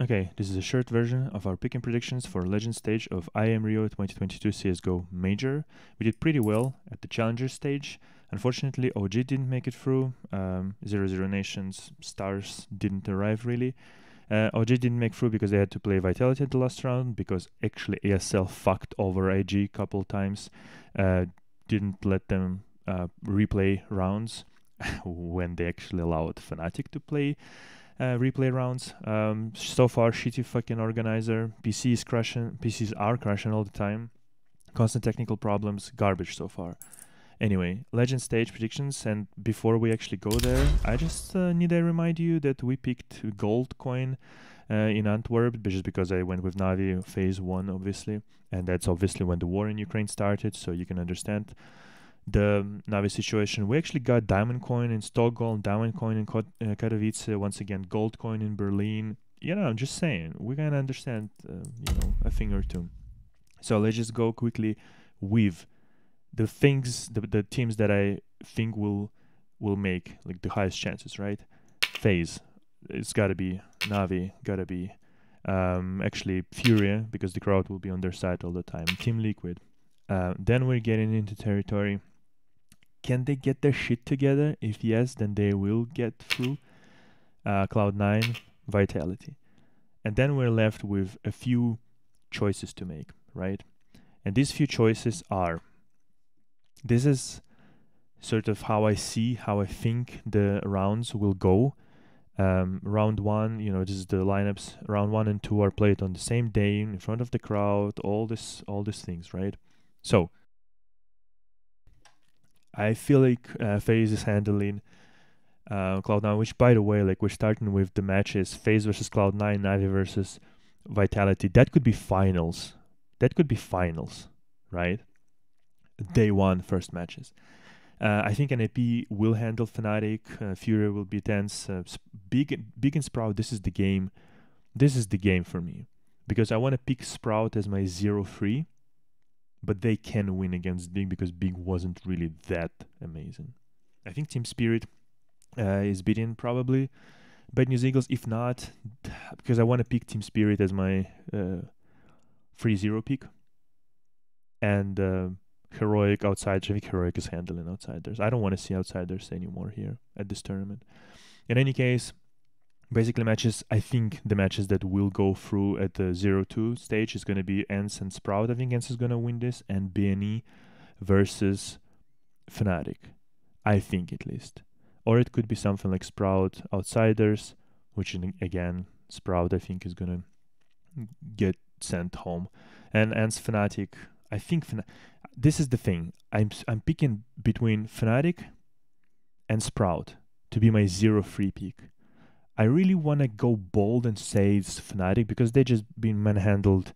Okay, this is a short version of our pick and predictions for Legend stage of IEM Rio 2022 CSGO Major. We did pretty well at the Challenger stage. Unfortunately, OG didn't make it through. 00 Nations Stars didn't arrive really. OG didn't make through because they had to play Vitality at the last round, because actually ASL fucked over IG a couple times. Didn't let them replay rounds when they actually allowed Fnatic to play replay rounds. So far, shitty fucking organizer. PCs are crashing all the time. Constant technical problems. Garbage so far. Anyway, Legend stage predictions, and before we actually go there, I just need to remind you that we picked gold coin in Antwerp, just because I went with Navi phase 1, obviously, and that's obviously when the war in Ukraine started, so you can understand the Navi situation. We actually got diamond coin in Stockholm, diamond coin in Katowice, once again gold coin in Berlin. You know, I'm just saying, we can understand, a thing or two. So let's just go quickly with the things, the teams that I think will make like the highest chances, right? FaZe, it's gotta be Navi, gotta be actually Furia, because the crowd will be on their side all the time. Team Liquid. Then we're getting into territory. Can they get their shit together? If yes, then they will get through. Cloud9, Vitality. And then we're left with a few choices to make, right? And these few choices are, this is sort of how I think the rounds will go. Round 1, this is the lineups. Round 1 and 2 are played on the same day in front of the crowd, all these things, right? So I feel like FaZe is handling Cloud9, which, by the way, like, we're starting with the matches: FaZe versus Cloud9, Navi versus Vitality. That could be finals. Right? Day 1 first matches. I think NAP will handle Fnatic. Fury will be tense. Big and Sprout, this is the game. This is the game for me, because I want to pick Sprout as my 0-3, but they can win against Big, because Big wasn't really that amazing. I think Team Spirit is beaten probably by News Eagles. If not, because I want to pick Team Spirit as my 3-0 pick. And Heroic outsiders. I think Heroic is handling outsiders. I don't want to see outsiders anymore here at this tournament. In any case, basically matches, I think the matches that will go through at the 0-2 stage is going to be ENCE and Sprout. I think ENCE is going to win this, and BNE versus Fnatic. I think, at least. Or it could be something like Sprout outsiders, which again, Sprout I think is going to get sent home. And ENCE Fnatic, I think this is the thing. I'm picking between Fnatic and Sprout to be my 0-3 pick. I really want to go bold and say it's Fnatic, because they just been manhandled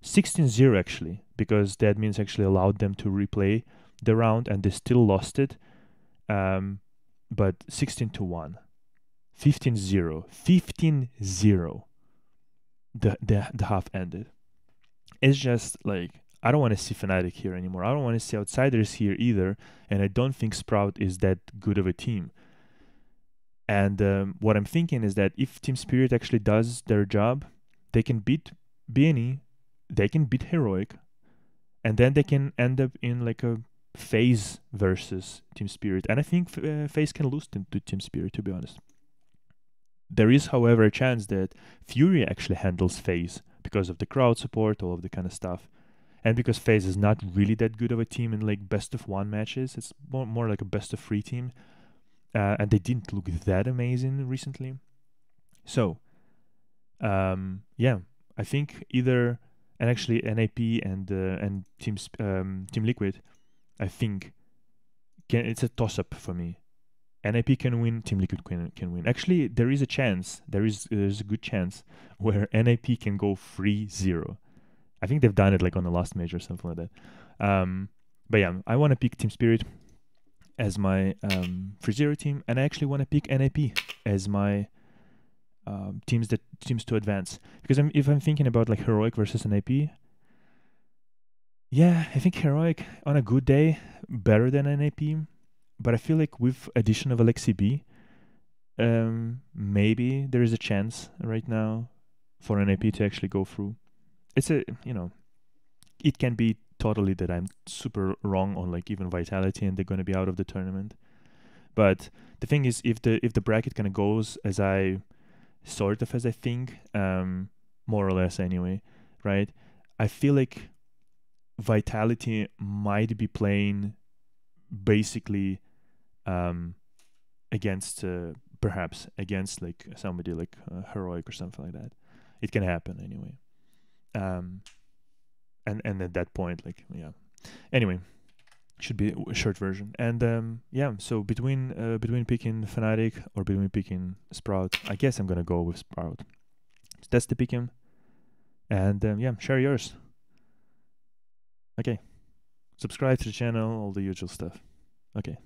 16-0 actually, because the admins actually allowed them to replay the round and they still lost it. But 16-1, 15-0, 15-0. The half ended. It's just like, I don't want to see Fnatic here anymore. I don't want to see outsiders here either, and I don't think Sprout is that good of a team. And what I'm thinking is that if Team Spirit actually does their job, they can beat BNE, they can beat Heroic, and then they can end up in like a FaZe versus Team Spirit. And I think FaZe can lose to Team Spirit, to be honest. There is, however, a chance that Fury actually handles FaZe because of the crowd support, all of the kind of stuff. And because FaZe is not really that good of a team in like best of 1 matches. It's more like a best of 3 team. And they didn't look that amazing recently. So, yeah, I think either, and actually NAP and Team Liquid, I think it's a toss-up for me. NAP can win, Team Liquid can win. Actually, there is a chance, there's a good chance where NAP can go 3-0. I think they've done it like on the last major or something like that. But yeah, I want to pick Team Spirit as my 3-0 team, and I actually want to pick NAP as my teams to advance. Because if I'm thinking about like Heroic versus NAP, yeah, I think Heroic on a good day better than NAP, but I feel like with addition of Alexi B, maybe there is a chance right now for an AP to actually go through. It's a, it can be totally that I'm super wrong on like even Vitality and they're going to be out of the tournament. But the thing is, if the bracket kind of goes as I think, more or less anyway, right? I feel like Vitality might be playing basically against perhaps against like somebody like Heroic or something like that. It can happen anyway. And at that point, like, yeah. Anyway, should be a short version. And yeah, so between picking Fnatic or between picking Sprout, I guess I'm gonna go with Sprout. So that's the pick him. And yeah, share yours. Okay. Subscribe to the channel, all the usual stuff. Okay.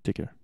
Take care.